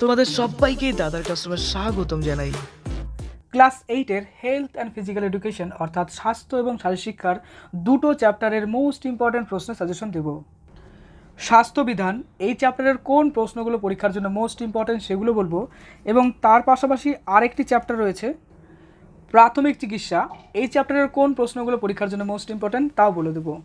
তোমাদের সবাইকে দাদার কাস্টমে স্বাগতম জানাই। ক্লাস 8-এর হেলথ অ্যান্ড ফিজিক্যাল এডুকেশন অর্থাৎ স্বাস্থ্য এবং শারীরশিক্ষার দুটো চ্যাপ্টারের মোস্ট ইম্পর্ট্যান্ট প্রশ্নের সাজেশন দেব। স্বাস্থ্যবিধান এই চ্যাপ্টারের কোন প্রশ্নগুলো পরীক্ষার জন্য মোস্ট ইম্পর্ট্যান্ট সেগুলো বলবো, এবং তার পাশাপাশি আরেকটি চ্যাপ্টার রয়েছে প্রাথমিক চিকিৎসা, এই চ্যাপ্টারের কোন প্রশ্নগুলো পরীক্ষার জন্য মোস্ট ইম্পর্ট্যান্ট তাও বলে দেবো।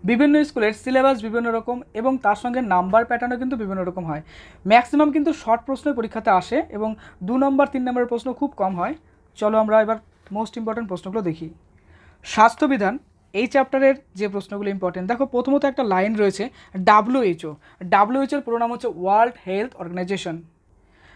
বিভিন্ন স্কুলের সিলেবাস বিভিন্ন রকম এবং তার সঙ্গে নাম্বার প্যাটার্নও কিন্তু বিভিন্ন রকম হয়। ম্যাক্সিমাম কিন্তু শর্ট প্রশ্নের পরীক্ষাতে আসে এবং 2 নম্বর 3 নম্বরের প্রশ্ন খুব কম হয়। চলো আমরা এবার মোস্ট ইম্পর্ট্যান্ট প্রশ্নগুলো দেখি। স্বাস্থ্যবিধান এই চ্যাপ্টারের যে প্রশ্নগুলো ইম্পর্টেন্ট, দেখো প্রথমত একটা লাইন রয়েছে ডাব্লিউএইচওর পুরো নাম হচ্ছে ওয়ার্ল্ড হেলথ অর্গানাইজেশন।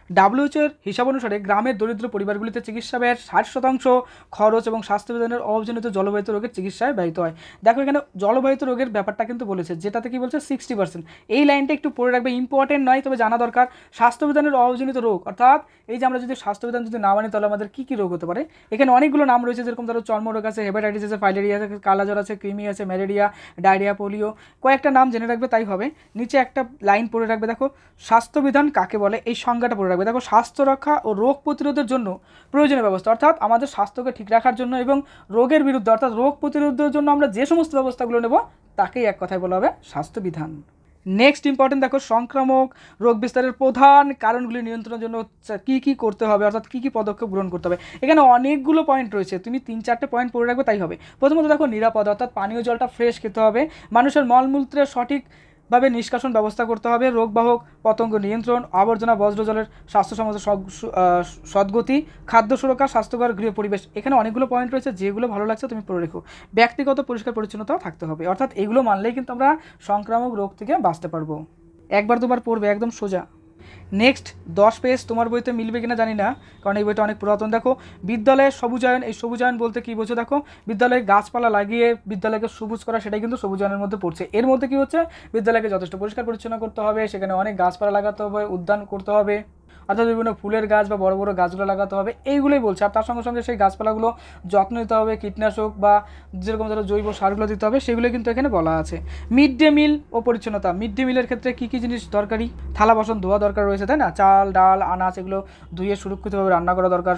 ডাব্লিউএইচওর হিসাব অনুসারে গ্রামের দরিদ্র পরিবারগুলিতে চিকিৎসা ব্যয়ের 60% খরচ এবং স্বাস্থ্যবিধানের অভাবজনিত জলবাহিত রোগের চিকিৎসায় ব্যয়িত হয়। দেখো এখানে জলবাহিত রোগের ব্যাপারটা কিন্তু বলেছে, যেটাতে কি বলছে 60%। এই লাইনটা একটু পড়ে রাখবে, ইম্পর্টেন্ট নয় তবে জানা দরকার। স্বাস্থ্যবিধানের অভাবজনিত রোগ অর্থাৎ এই যে আমরা যদি স্বাস্থ্যবিধান যদি না মানি তাহলে আমাদের কী কী রোগ হতে পারে। এখানে অনেকগুলো নাম রয়েছে, যেরকম ধরো চর্মরোগ আছে, হেপাটাইটিস আছে, ফাইলেরিয়া আছে, কালাজ্বর আছে, কৃমি আছে, ম্যালেরিয়া, ডায়রিয়া, পোলিও, কয়েকটা নাম জেনে রাখবে তাই হবে। নিচে একটা লাইন পড়ে রাখবে, দেখো স্বাস্থ্যবিধান কাকে বলে এই সংজ্ঞাটা পড়ে রাখবে। দেখো স্বাস্থ্য রক্ষা ও রোগ প্রতিরোধের জন্য প্রয়োজনীয় ব্যবস্থা, অর্থাৎ আমাদের স্বাস্থ্যকে ঠিক রাখার জন্য এবং রোগের বিরুদ্ধে অর্থাৎ রোগ প্রতিরোধের জন্য আমরা যে সমস্ত ব্যবস্থাগুলো নেব তাকেই এক কথায় বলা হবে স্বাস্থ্যবিধান। নেক্সট ইম্পর্টেন্ট, দেখো সংক্রামক রোগ বিস্তারের প্রধান কারণগুলি নিয়ন্ত্রণের জন্য কী কী করতে হবে, অর্থাৎ কী কী পদক্ষেপ গ্রহণ করতে হবে। এখানে অনেকগুলো পয়েন্ট রয়েছে, তুমি 3-4টে পয়েন্ট পড়ে রাখবে তাই হবে। প্রথমত দেখো নিরাপদ, অর্থাৎ পানীয় জলটা ফ্রেশ খেতে হবে, মানুষের মলমূত্রের সঠিকভাবে নিষ্কাশন ব্যবস্থা করতে হবে, রোগবাহক পতঙ্গ নিয়ন্ত্রণ, আবর্জনা বজ্র জলের স্বাস্থ্যসম্মত সদ্গতি, খাদ্য সুরক্ষা, স্বাস্থ্যকর গৃহ পরিবেশ। এখানে অনেকগুলো পয়েন্ট রয়েছে, যেগুলো ভালো লাগছে তুমি পড়ে রেখো। ব্যক্তিগত পরিষ্কার পরিচ্ছন্নতাও থাকতে হবে, অর্থাৎ এগুলো মানলেই কিন্তু আমরা সংক্রামক রোগ থেকে বাঁচতে পারবো। একবার দুবার পড়বে, একদম সোজা। নেক্সট 10 পেজ তোমার বইতে মিলবে কিনা জানি না, কারণ এই বইটা অনেক পুরাতন। দেখো বিদ্যালয়ের সবুজায়ন, এই সবুজায়ন বলতে কী বোঝো, দেখো বিদ্যালয়ে গাছপালা লাগিয়ে বিদ্যালয়কে সবুজ করা, সেটাই কিন্তু সবুজায়নের মধ্যে পড়ছে। এর মধ্যে কী হচ্ছে, বিদ্যালয়কে যথেষ্ট পরিষ্কার পরিচ্ছন্ন করতে হবে, সেখানে অনেক গাছপালা লাগাতে হবে, উদ্যান করতে হবে, অর্থাৎ বিভিন্ন ফুলের গাছ বা বড় বড় গাছগুলো লাগাতে হবে, এইগুলোই বলছে। আর তার সঙ্গে সঙ্গে সেই গাছপালাগুলো যত্ন নিতে হবে, কীটনাশক বা যেরকম ধরো জৈব সারগুলো দিতে হবে, সেগুলো কিন্তু এখানে বলা আছে। মিড ডে মিল ও পরিচ্ছন্নতা, মিড ডে মিলের ক্ষেত্রে কী কী জিনিস দরকারি, থালা বাসন ধোয়া দরকার রয়েছে, তাই না? চাল ডাল আনাজ এগুলো ধুয়ে সুরক্ষিতভাবে রান্না করা দরকার,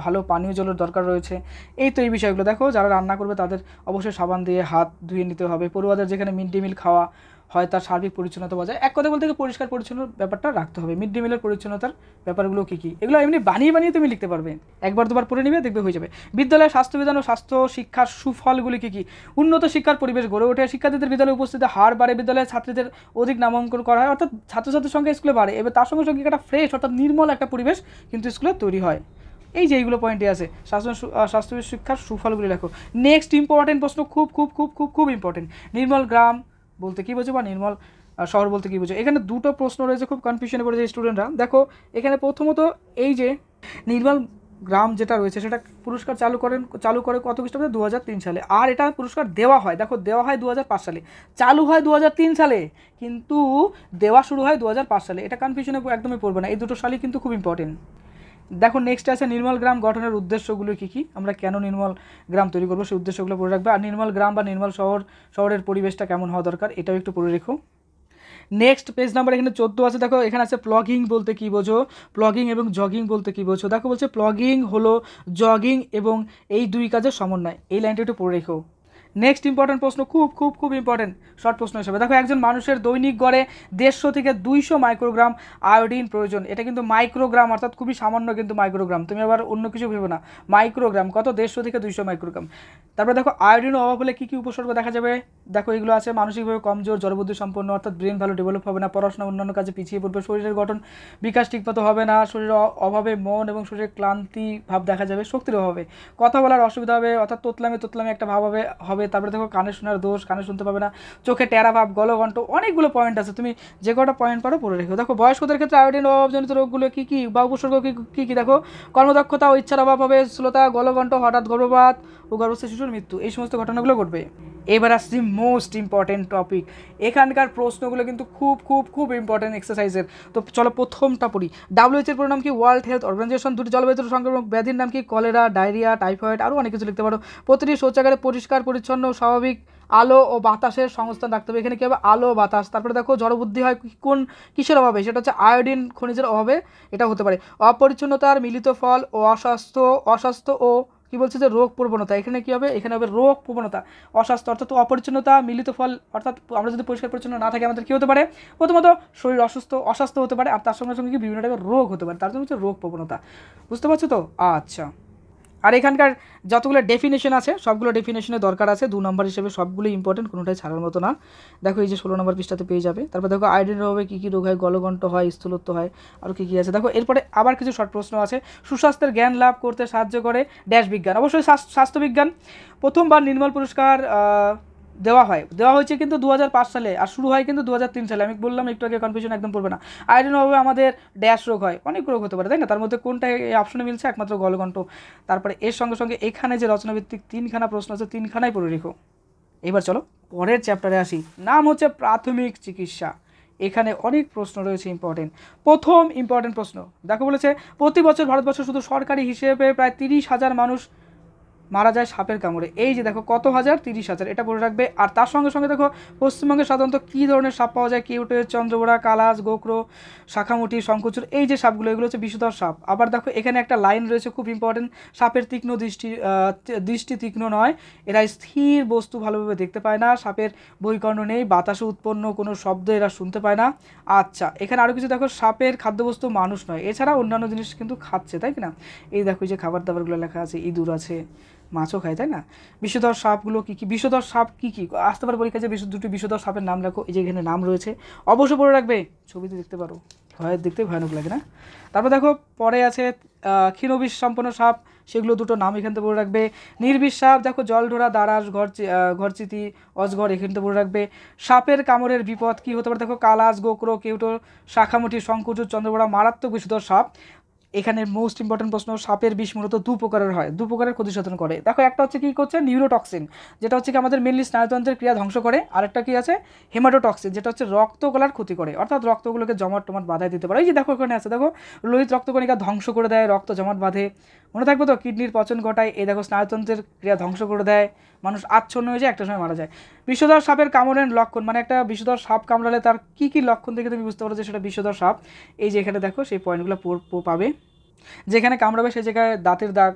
ভালো পানীয় জলের দরকার রয়েছে। এই তো এই বিষয়গুলো দেখো, যারা রান্না করবে তাদের অবশ্যই সাবান দিয়ে হাত ধুয়ে নিতে হবে। পড়ুয়াদের যেখানে মিড ডে মিল খাওয়া হয় তার সার্বিক পরিচ্ছন্নতা বজায়, এক কথা বলতে পরিষ্কার পরিচ্ছন্ন ব্যাপারটা রাখতে হবে। মিড ডে মিলের পরিচ্ছন্নতার ব্যাপারগুলো কী কী, এগুলো এমনি বানিয়ে তুমি লিখতে পারবে, একবার দুবার পড়ে নিবে দেখবে হয়ে যাবে। বিদ্যালয়ের স্বাস্থ্যবিধান ও স্বাস্থ্য শিক্ষার সুফলগুলি কী কী, উন্নত শিক্ষার পরিবেশ গড়ে ওঠে, শিক্ষার্থীদের বিদ্যালয়ে উপস্থিতির হার বাড়ে, বিদ্যালয়ের ছাত্রীদের অধিক নামাঙ্কন করা হয়, অর্থাৎ ছাত্রছাত্রীর সংখ্যা স্কুলে বাড়ে। এবার তার সঙ্গে সঙ্গে একটা ফ্রেশ অর্থাৎ নির্মল একটা পরিবেশ কিন্তু স্কুলে তৈরি হয়। এই যে এইগুলো পয়েন্টে আছে, স্বাস্থ্য শিক্ষার সুফলগুলি লেখো। নেক্সট ইম্পর্টেন্ট প্রশ্ন, খুব খুব খুব খুব খুব ইম্পর্টেন্ট, নির্মল গ্রাম বলতে কী বোঝো বা নির্মল শহর বলতে কী বোঝো। এখানে দুটো প্রশ্ন রয়েছে, খুব কনফিউশনে পড়েছে স্টুডেন্টরা। দেখো এখানে প্রথমত এই যে নির্মল গ্রাম যেটা রয়েছে সেটা পুরস্কার চালু করে কত খ্রিস্টাব্দে 2003 সালে, আর এটা পুরস্কার দেওয়া হয়, দেখো দেওয়া হয় 2005 সালে, চালু হয় 2003 সালে, কিন্তু দেওয়া শুরু হয় 2005 সালে। এটা কনফিউশনে একদমই পড়বে না, এই দুটো সালই কিন্তু খুব ইম্পর্টেন্ট। দেখো নেক্সট আছে নির্মল গ্রাম গঠনের উদ্দেশ্যগুলো কী কী, আমরা কেন নির্মল গ্রাম তৈরি করবো সেই উদ্দেশ্যগুলো পড়ে রাখবে। আর নির্মল গ্রাম বা নির্মল শহরের পরিবেশটা কেমন হওয়া দরকার এটাও একটু পড়ে রেখো। নেক্সট পেজ নাম্বার এখানে 14 আছে, দেখো এখানে আছে প্লগিং বলতে কী বোঝো, প্লগিং এবং জগিং বলতে কী বোঝো। দেখো বলছে প্লগিং হলো জগিং এবং এই দুই কাজের সমন্বয়, এই লাইনটা একটু পড়ে রেখো। নেক্সট ইম্পর্টেন্ট প্রশ্ন, খুব খুব খুব ইম্পর্টেন্ট শর্ট প্রশ্ন হিসেবে, দেখো একজন মানুষের দৈনিক গড়ে 150 থেকে 200 মাইক্রোগ্রাম আয়োডিন প্রয়োজন। এটা কিন্তু মাইক্রোগ্রাম, অর্থাৎ খুবই সামান্য কিন্তু মাইক্রোগ্রাম, তুমি আবার অন্য কিছু ভেবো না, মাইক্রোগ্রাম কত, 150 থেকে 200 মাইক্রোগ্রাম। তারপরে দেখো আয়োডিনের অভাব হলে কী কী উপসর্গ দেখা যাবে, দেখো এগুলো আছে মানসিকভাবে কমজোর, জড়বুদ্ধি সম্পন্ন, অর্থাৎ ব্রেন ভালো ডেভেলপ হবে না, পড়াশোনা অন্যান্য কাজে পিছিয়ে পড়বে, শরীরের গঠন বিকাশ ঠিকমতো হবে না, শরীরের অভাবে মন এবং শরীরের ক্লান্তি ভাব দেখা যাবে, শক্তির অভাবে কথা বলার অসুবিধা হবে, অর্থাৎ তোতলামি একটা ভাব হবে। তারপরে দেখো কানে শোনার দোষ, কানে শুনতে পাবে না, চোখে টেরা ভাব, গলগণ্ড, অনেকগুলো পয়েন্ট আছে, তুমি যে কটা পয়েন্ট পারো পড়ে রেখো। দেখো বয়স্কদের ক্ষেত্রে আয়োডিন অভাবজনিত রোগগুলো কী কী বা উপসর্গ কী কী, দেখো কর্মদক্ষতা ও ইচ্ছার অভাব হবে, স্থূলতা, গলগণ্ড, হঠাৎ গর্ভপাত ও গর্ভস্থ শিশুর মৃত্যু, এই সমস্ত ঘটনাগুলো ঘটবে। এবার আসছি মোস্ট ইম্পর্টেন্ট টপিক। এখানকার প্রশ্নগুলো কিন্তু খুব খুব খুব ইম্পর্টেন্ট এক্সারসাইজের। তো চলো প্রথমটা পড়ি। WHO এর পুরো নাম কি? World health organization. দুটি জলবায়ু সংক্রামক ব্যাধির নাম কি? কলেরা, ডায়রিয়া, টাইফয়েড, আরও অনেক কিছু লিখতে পারো। প্রতিটি শৌচাগারে পরিষ্কার পরিচ্ছন্ন স্বাভাবিক আলো ও বাতাসের সংস্থান রাখতে হবে। এখানে কী হবে? আলো বাতাস। তারপরে দেখো জড়বুদ্ধি হয় কোন কিসের অভাবে? সেটা হচ্ছে আয়োডিন খনিজের অভাবে এটা হতে পারে। অপরিচ্ছন্নতার মিলিত ফল ও অস্বাস্থ্য ও কি বলছে যে রোগ প্রবণতা। এখানে কি হবে? এখানে হবে রোগ প্রবণতা। অস্বাস্থ্য অর্থাৎ অপরিচ্ছন্নতা মিলিত ফল, অর্থাৎ আমরা যদি পরিষ্কার পরিচ্ছন্ন না থাকি আমাদের কী হতে পারে? প্রথমত শরীর অস্বাস্থ্য হতে পারে, আর তার সঙ্গে সঙ্গে কি বিভিন্ন টাইপের রোগ হতে পারে, তার জন্য হচ্ছে রোগ প্রবণতা। বুঝতে পারছো তো? আচ্ছা, আর এখানকার যতগুলো ডেফিনেশন আছে সবগুলো ডেফিনেশনের দরকার আছে। 2 নম্বর হিসেবে সবগুলো ইম্পর্টেন্ট, কোনোটাই ছাড়ার মতো না। দেখো এই যে 16 নম্বর পৃষ্ঠাতে পেয়ে যাবে। তারপর দেখো আয়োডিনের অভাবে কী কী রোগ হয়? গলগণ্ড হয়, স্থূলত্ব হয়, আর কী কী আছে দেখো। এরপরে আবার কিছু শর্ট প্রশ্ন আছে। সুস্বাস্থ্যের জ্ঞান লাভ করতে সাহায্য করে ড্যাশ বিজ্ঞান। অবশ্যই স্বাস্থ্যবিজ্ঞান। প্রথমবার নির্মল পুরস্কার দেওয়া হয়েছে কিন্তু 2005 সালে, আর শুরু হয় কিন্তু 2003 সালে। আমি বললাম একটু আগে, কনফিউশন একদম পড়বে না। আয়োডিনের অভাবে আমাদের ড্যাশ রোগ হয়, অনেক রোগ হতে পারে, তাই না? তার মধ্যে কোনটা এই অপশনে মিলছে? একমাত্র গলগণ্ড। তারপরে এর সঙ্গে সঙ্গে এখানে যে রচনাভিত্তিক 3খানা প্রশ্ন আছে, 3খানাই পড়ে রেখো। এবার চলো পরের চ্যাপ্টারে আসি। নাম হচ্ছে প্রাথমিক চিকিৎসা। এখানে অনেক প্রশ্ন রয়েছে ইম্পর্টেন্ট। প্রথম ইম্পর্টেন্ট প্রশ্ন দেখো, বলেছে প্রতি বছর ভারতবর্ষে শুধু সরকারি হিসেবে প্রায় 30,000 মানুষ মারা যায় সাপের কামড়ে। এই যে দেখো কত হাজার? 30,000, এটা বলে রাখবে। আর তার সঙ্গে সঙ্গে দেখো পশ্চিমবঙ্গে সাধারণত কী ধরনের সাপ পাওয়া যায়? কেউটে, চন্দ্রবোড়া, কালাজ, গোকরো, শাখামুটি, শঙ্খচূড়, এই যে সাপগুলো এগুলো হচ্ছে বিষধর সাপ। আবার দেখো এখানে একটা লাইন রয়েছে খুব ইম্পর্টেন্ট, সাপের তীক্ষ্ণ দৃষ্টি তীক্ষ্ণ নয়, এরা স্থির বস্তু ভালোভাবে দেখতে পায় না, সাপের বহিকর্ণ নেই, বাতাসে উৎপন্ন কোনো শব্দ এরা শুনতে পায় না। আচ্ছা, এখানে আরও কিছু দেখো, সাপের খাদ্যবস্তু মানুষ নয়, এছাড়া অন্যান্য জিনিস কিন্তু খাচ্ছে, তাই না? এই দেখো এই যে খাবার দাবারগুলো লেখা আছে, ইঁদুর আছে, মাছও খায়, তাই না? বিষধর সাপগুলো কী কী? বিষধর সাপ কী কী আসতে পারে পরীক্ষা? যে দুটি বিষধর সাপের নাম লেখো। এই যে এখানে নাম রয়েছে, অবশ্যই পড়ে রাখবে, ছবিতে দেখতে পারো, দেখতে ভয়ানক লাগে না? তারপর দেখো পরে আছে ক্ষীণবিষ সম্পন্ন সাপ, সেগুলো দুটো নাম এখান থেকে পড়ে রাখবে। নির্বিষ সাপ দেখো, জলঢোড়া, দারাস, ঘরচিতি, অজগর, এখান থেকে পড়ে রাখবে। সাপের কামড়ের বিপদ কী হতে পারে? দেখো কালাজ, গোকরো, কেউটো, শাখামুঠি, শঙ্খচূড়, চন্দ্রবোড়া, মারাত্মক বিষধর সাপ। এখানে মোস্ট ইম্পর্টেন্ট প্রশ্ন, সাপের বিষ মূলত 2 প্রকারের হয়, 2 প্রকারের ক্ষতিসাধন করে। দেখো একটা হচ্ছে কী করছে? নিউরোটক্সিন, যেটা হচ্ছে কি আমাদের মেনলি স্নায়ুতন্ত্রের ক্রিয়া ধ্বংস করে। আরেকটা কি আছে? হেমাটোটক্সিন, যেটা হচ্ছে রক্তকলার ক্ষতি করে, অর্থাৎ রক্তগুলোকে জমাট বাধায় দিতে পারে। এই যে দেখো এখানে আছে, দেখো লোহিত রক্তকণিকা ধ্বংস করে দেয়, রক্ত জমাট বাঁধে, মনে থাকবে তো? কিডনির পচন ঘটায়। এই দেখো স্নায়ুতন্ত্রের ক্রিয়া ধ্বংস করে দেয়, মানুষ আচ্ছন্ন হয়ে যায়, একটা সময় মারা যায়। বিষধর সাপের কামড়ের লক্ষণ, মানে একটা বিষধর সাপ কামড়ালে তার কী কী লক্ষণ দেখে তুমি বুঝতে পারো যে সেটা বিষধর সাপ? এই যে এখানে দেখো সেই পয়েন্টগুলো পাবে। যেখানে কামড়াবে সেই জায়গায় দাঁতের দাগ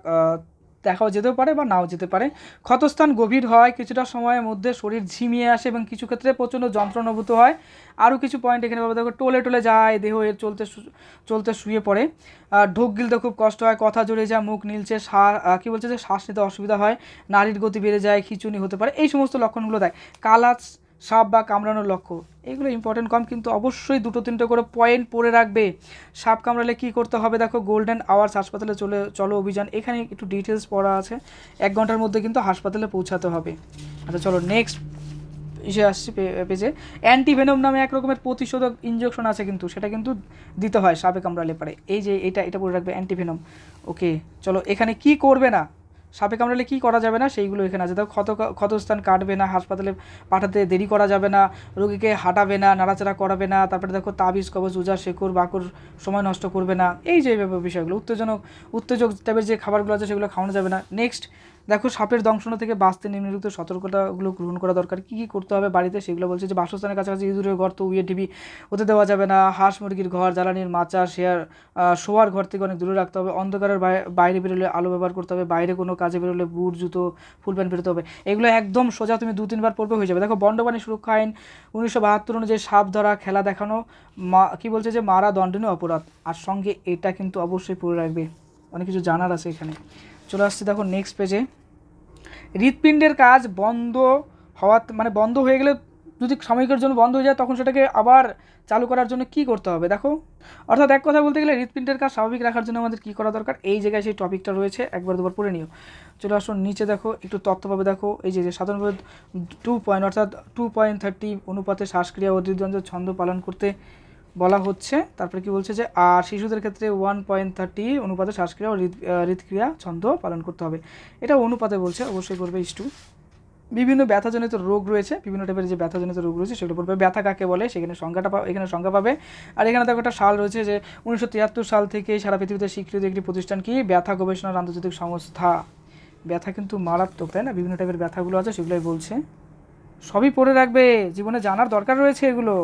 দেখাও যেতেও পারে বা নাও যেতে পারে। ক্ষতস্থান গভীর হয়, কিছুটা সময়ের মধ্যে শরীর ঝিমিয়ে আসে এবং কিছু ক্ষেত্রে প্রচণ্ড যন্ত্রণা অনুভূত হয়। আরও কিছু পয়েন্ট এখানে পাবে, দেখো টোলে যায় দেহ, এর চলতে শুয়ে পড়ে, ঢোক গিলতে খুব কষ্ট হয়, কথা জড়িয়ে যায়, মুখ নীলচে, কী বলছে যে শ্বাস নিতে অসুবিধা হয়, নাড়ির গতি বেড়ে যায়, খিঁচুনি হতে পারে, এই সমস্ত লক্ষণগুলো দেয়। কালাজ সাপ বা কামড়ানোর লক্ষ্য, এগুলো ইম্পর্টেন্ট কম, কিন্তু অবশ্যই 2-3টে করে পয়েন্ট পড়ে রাখবে। সাপ কামড়ালে কী করতে হবে? দেখো গোল্ডেন আওয়ার্স হাসপাতালে চলো অভিযান, এখানে একটু ডিটেলস পড়া আছে। 1 ঘন্টার মধ্যে কিন্তু হাসপাতালে পৌঁছাতে হবে। আচ্ছা চলো নেক্সট এসে আসছি পেজে। অ্যান্টিভেনম নামে এক রকমের প্রতিষেধক ইঞ্জেকশন আছে, কিন্তু সেটা কিন্তু দিতে হয় সাপে কামড়ালে পারে। এই যে এটা পড়ে রাখবে, অ্যান্টিভেনম। ওকে চলো, এখানে কি করবে না, সাপে কামড়ালে কী করা যাবে না সেইগুলো এখানে আছে। দেখো ক্ষতস্থান কাটবে না, হাসপাতালে পাঠাতে দেরি করা যাবে না, রোগীকে হাঁটাবে না, নাড়াচাড়া করাবে না, তারপরে দেখো তাবিজ, কবজ, উজা, শেকড়, বাকড় সময় নষ্ট করবে না, এই যে বিষয়গুলো। উত্তেজক টাইপের যে খাবারগুলো আছে সেগুলো খাওয়ানো যাবে না। নেক্সট দেখো সাপের দংশন থেকে বাঁচতে নিম্নলিখিত সতর্কতাগুলো গ্রহণ করা দরকার। কী কী করতে হবে বাড়িতে সেগুলো বলছে, যে বাসস্থানের কাছাকাছি ইঁদুরের গর্ত, উইয়ে টিভি হতে দেওয়া যাবে না, হাঁস মুরগির ঘর, জ্বালানির মাচা, শোয়ার ঘর থেকে অনেক দূরে রাখতে হবে, অন্ধকারের বাইরে বেরোলে আলো ব্যবহার করতে হবে, বাইরে কোনো কাজে বেরোলে বুট, জুতো, ফুল প্যান্ট বেরোতে হবে। এগুলো একদম সোজা, তুমি 2-3 বার পড়বে হয়ে যাবে। দেখো বন্যপ্রাণী সুরক্ষা আইন 1972 অনুযায়ী সাপ ধরা, খেলা দেখানো কী বলছে যে মারা দণ্ডনীয় অপরাধ। আর সঙ্গে এটা কিন্তু অবশ্যই পড়ে রাখবে, অনেক কিছু জানার আছে এখানে। চলে আসছি দেখো নেক্সট পেজে। হৃৎপিণ্ডের কাজ বন্ধ হয়ে গেলে, যদি সাময়িকের জন্য বন্ধ হয়ে যায়, তখন সেটাকে আবার চালু করার জন্য কি করতে হবে দেখো। অর্থাৎ এক কথা বলতে গেলে হৃৎপিণ্ডের কাজ স্বাভাবিক রাখার জন্য আমাদের কী করা দরকার, এই জায়গায় সেই টপিকটা রয়েছে, 1-2 বার পড়ে নিও। চলে আসুন নিচে, দেখো একটু তথ্য পাবে। দেখো এই যে সাধারণভাবে 2 পয়েন্ট অর্থাৎ 2.30 অনুপাতে শ্বাসক্রিয়া ও হৃদযন্ত্রের ছন্দ পালন করতে বলা হচ্ছে। তারপরে কি বলছে যে আর শিশুদের ক্ষেত্রে 1.30 অনুপাতে শ্বাসক্রিয়া ও হৃদক্রিয়া ছন্দ পালন করতে হবে। এটা অনুপাতে বলছে, অবশ্যই করবে ইস্টু। বিভিন্ন ব্যথাজনিত রোগ রয়েছে, বিভিন্ন টাইপের যে ব্যথাজনিত রোগ রয়েছে সেগুলো পড়বে। ব্যথা কাকে বলে সেখানে এখানে সংজ্ঞা পাবে। আর এখানে দেখো একটা সাল রয়েছে যে 1973 সাল থেকে সারা পৃথিবীতে স্বীকৃত একটি প্রতিষ্ঠান কি, ব্যথা গবেষণার আন্তর্জাতিক সংস্থা। ব্যথা কিন্তু মারাত্মক, তাই না? বিভিন্ন টাইপের ব্যথাগুলো আছে সেগুলোই বলছে, সবই পড়ে রাখবে, জীবনে জানার দরকার রয়েছে এগুলো।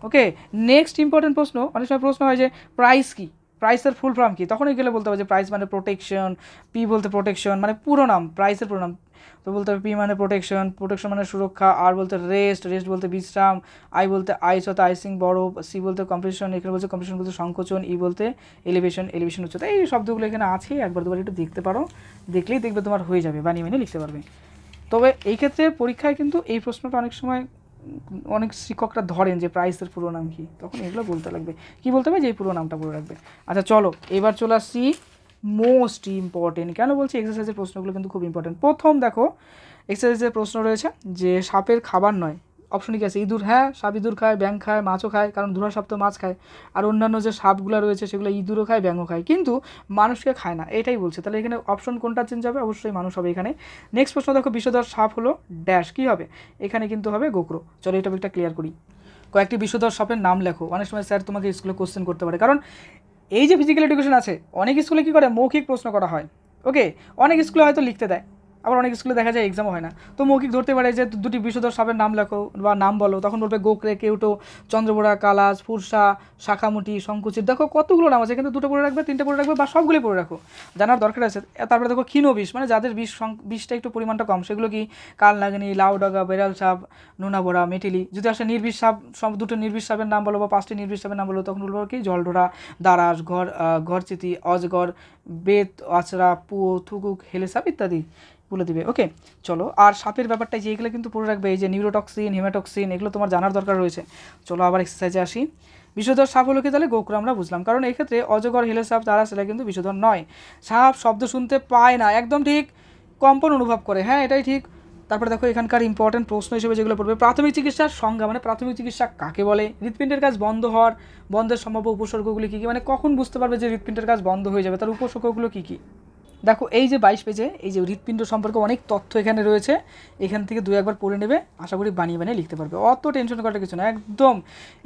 ওকে, নেক্সট ইম্পর্টেন্ট প্রশ্ন, অনেক সময় প্রশ্ন হয় যে প্রাইস কি, প্রাইসের ফুল ফর্ম কি, তখনই গেলে বলতে হবে যে প্রাইস মানে প্রোটেকশন, পি বলতে প্রোটেকশন মানে পুরো নাম, প্রাইসের পুরো নাম তো বলতে হবে পি মানে প্রোটেকশন, প্রোটেকশন মানে সুরক্ষা, আর বলতে রেস্ট, রেস্ট বলতে বিশ্রাম, আই বলতে আইস অর্থাৎ আইসিং বরফ, সি বলতে কম্প্রেশন, এখানে বলছে কম্প্রেশন বলতে সংকোচন, ই বলতে এলিভেশন, এলিভেশন উচ্চতা। এই শব্দগুলো এখানে আছে, একবার দুবার একটু দেখতে পারো, দেখলেই দেখবে তোমার হয়ে যাবে, বানিয়ে বানিয়ে লিখতে পারবে। তবে এই ক্ষেত্রে পরীক্ষায় কিন্তু এই প্রশ্নটা অনেক সময় অনেক শিক্ষকরা ধরেন যে প্রাইসের পুরো নাম কি, তখন এগুলো বলতে লাগবে, কি বলতে হবে যে এই পুরো নামটা বলে রাখবে। আচ্ছা চলো এবার চলে আসছি মোস্ট ইম্পর্টেন্ট, কেন বলছি এক্সারসাইজের প্রশ্নগুলো কিন্তু খুব ইম্পর্টেন্ট। প্রথম দেখো এক্সারসাইজের প্রশ্ন রয়েছে যে সাপের খাবার নয়, অপশনে কি আছে, ইঁদুর, হ্যাঁ সাপ ইঁদুর খায়, ব্যাঙ খায়, মাছও খায়, কারণ ধুরা সাপ তো মাছ খায়, আর অন্যান্য যে সাপগুলো রয়েছে সেগুলো ইঁদুরও খায়, ব্যাঙও খায়, কিন্তু মানুষকে খায় না, এটাই বলছে। তাহলে এখানে অপশন কোনটা চেঞ্জ হবে, অবশ্যই মানুষ হবে এখানে। নেক্সট প্রশ্ন দেখো, বিষধর সাপ হলো ড্যাশ, কী হবে, এখানে কিন্তু হবে গোখরো। চলো এই টপিকটা ক্লিয়ার করি। কয়েকটি বিষধর সাপের নাম লেখো। অনেক সময় স্যার তোমাকে স্কুলে কোশ্চেন করতে পারে, কারণ এই যে ফিজিক্যাল এডুকেশন আছে অনেক স্কুলে কী করে মৌখিক প্রশ্ন করা হয়। ওকে, অনেক স্কুলে হয়তো লিখতে দেয়, আবার অনেক স্কুলে দেখা যায় এক্সামও হয় না, তো মৌখিক ধরতে পারে যে দুটি বিষধর সাপের নাম লেখো বা নাম বলো, তখন বলবে গোখরে, কেউটো, চন্দ্রবোড়া, কালাজ, ফুরসা, শাখামুটি, শঙ্কুচিত। দেখো কতগুলো নাম আছে, কিন্তু দুটো পড়ে রাখবে, তিনটে পড়ে রাখবে, বা সবগুলোই পড়ে রাখো, জানার দরকার আছে। তারপরে দেখো ক্ষীণ বিষ, মানে যাদের বিষটা একটু পরিমাণটা কম, সেগুলো কি কালনাগিনী, লাউডাগা, বেড়াল সাপ, নোনাবোড়া, মেটিলি। যদি আসে নির্বিষ সাপ, সব দুটো নির্বিষ সাপের নাম বলো বা 5টি নির্বিষ সাপের নাম বলো, তখন বলবো কি জলডোরা, দারাস, ঘরচিতি, অজগর, বেত, আচরা, পুয়ো, থুকুক, হেলে সাপ ইত্যাদি বলে দিবে। ওকে চলো, আর সাপের ব্যাপারটা যে এগুলো কিন্তু পড়ে রাখবে, এই যে নিউরোটক্সিন, হেমাটক্সিন, এগুলো তোমার জানার দরকার রয়েছে। চলো আবার এক্সারসাইজে আসি। বিষধর সাপ হলো কি, তাহলে গোখরো আমরা বুঝলাম, কারণ এই ক্ষেত্রে অজগর, হেলে সাপ, তারা সেটা কিন্তু বিষধর নয়। সাপ শব্দ শুনতে পায় না, একদম ঠিক, কম্পন অনুভব করে, হ্যাঁ এটাই ঠিক। তারপরে দেখো এখানকার ইম্পর্টেন্ট প্রশ্ন হিসেবে যেগুলো পড়বে, প্রাথমিক চিকিৎসার সংজ্ঞা, মানে প্রাথমিক চিকিৎসা কাকে বলে, হৃৎপিণ্ডের কাজ বন্ধের সম্ভাব্য উপসর্গগুলি কী কী, মানে কখন বুঝতে পারবে যে হৃৎপিণ্ডের কাজ বন্ধ হয়ে যাবে, তার উপসর্গগুলো কী কী। দেখো এই যে 22 পেজে এই যে হৃৎপিণ্ড সম্পর্কে অনেক তথ্য এখানে রয়েছে, এখান থেকে 2-একবার পড়ে নেবে, আশা করি বানিয়ে বানিয়ে লিখতে পারবে, অত টেনশন করার কিছু না, একদম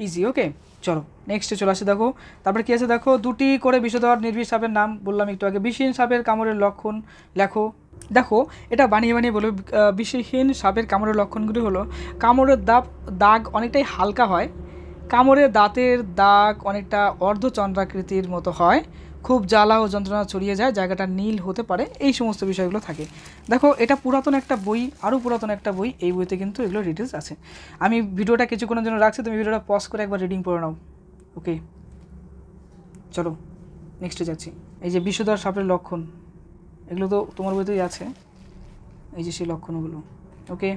ইজি। ওকে চলো নেক্সটে চলে আসে। দেখো তারপরে কী আছে, দেখো দুটি করে বিষধর নির্বিষ সাপের নাম বললাম একটু আগে, বিষহীন সাপের কামড়ের লক্ষণ লেখো। দেখো এটা বানিয়ে বানিয়ে বলবে, বিষহীন সাপের কামড়ের লক্ষণগুলি হলো কামড়ের দাগ অনেকটাই হালকা হয়, কামড়ের দাঁতের দাগ অনেকটা অর্ধচন্দ্রাকৃতির মতো হয়, খুব জ্বালা ও যন্ত্রণা ছড়িয়ে যায়, জায়গাটা নীল হতে পারে, এই সমস্ত বিষয়গুলো থাকে। দেখো এটা পুরাতন একটা বই, আরও পুরাতন একটা বই, এই বইতে কিন্তু এগুলো ডিটেলস আছে। আমি ভিডিওটা কিছুক্ষণের জন্য রাখছি, তুমি ভিডিওটা পজ করে একবার রিডিং পড়ে নাও। ওকে চলো নেক্সটে যাচ্ছি। এই যে বিষধর সাপের লক্ষণ, এগুলো তো তোমার বইতেই আছে, এই যে সেই লক্ষণগুলো। ওকে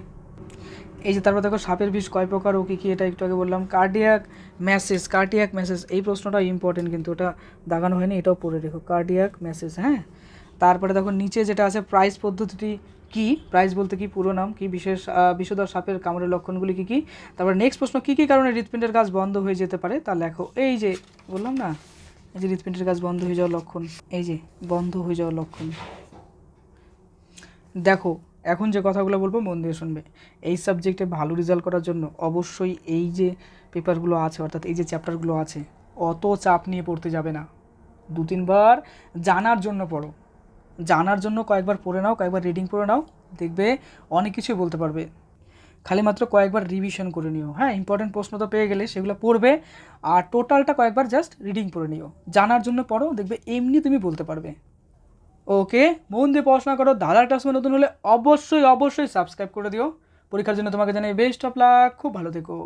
এই যে তারপর দেখো সাপের বিষ কয় প্রকার ও কী কী, এটা একটু আগে বললাম। কার্ডিয়াক ম্যাসেজ, এই প্রশ্নটা ইম্পর্টেন্ট, কিন্তু ওটা দাগানো হয়নি, এটাও পড়ে রেখো, কার্ডিয়াক ম্যাসেজ। হ্যাঁ তারপরে দেখো নিচে যেটা আছে, প্রাইস পদ্ধতিটি কি, প্রাইস বলতে কি পুরো নাম কি, বিষধর সাপের কামড়ের লক্ষণগুলি কী কী। তারপরে নেক্সট প্রশ্ন, কী কী কারণে হৃৎপিণ্ডের কাজ বন্ধ হয়ে যেতে পারে তা লেখো। এই যে বললাম না, এই যে হৃৎপিণ্ডের কাজ বন্ধ হয়ে যাওয়ার লক্ষণ, এই যে বন্ধ হয়ে যাওয়ার লক্ষণ। দেখো এখন যে কথাগুলো বলবো মন দিয়ে শুনবে, এই সাবজেক্টে ভালো রেজাল্ট করার জন্য অবশ্যই এই যে পেপারগুলো আছে, অর্থাৎ এই যে চ্যাপ্টারগুলো আছে, অত চাপ নিয়ে পড়তে যাবে না, 2-3বার জানার জন্য পড়ো, জানার জন্য কয়েকবার পড়ে নাও, কয়েকবার রিডিং পড়ে নাও, দেখবে অনেক কিছুই বলতে পারবে, খালি মাত্র কয়েকবার রিভিশন করে নিও। হ্যাঁ ইম্পর্টেন্ট প্রশ্ন তো পেয়ে গেলে সেগুলো পড়বে, আর টোটালটা কয়েকবার জাস্ট রিডিং পড়ে নিও, জানার জন্য পড়ো, দেখবে এমনি তুমি বলতে পারবে। ওকে মন দিয়ে পড়াশোনা করো, দাদার ক্লাসে নতুন হলে অবশ্যই সাবস্ক্রাইব করে দিও। পরীক্ষার জন্য তোমাকে জানাই বেস্ট অফ লাক, খুব ভালো থেকো।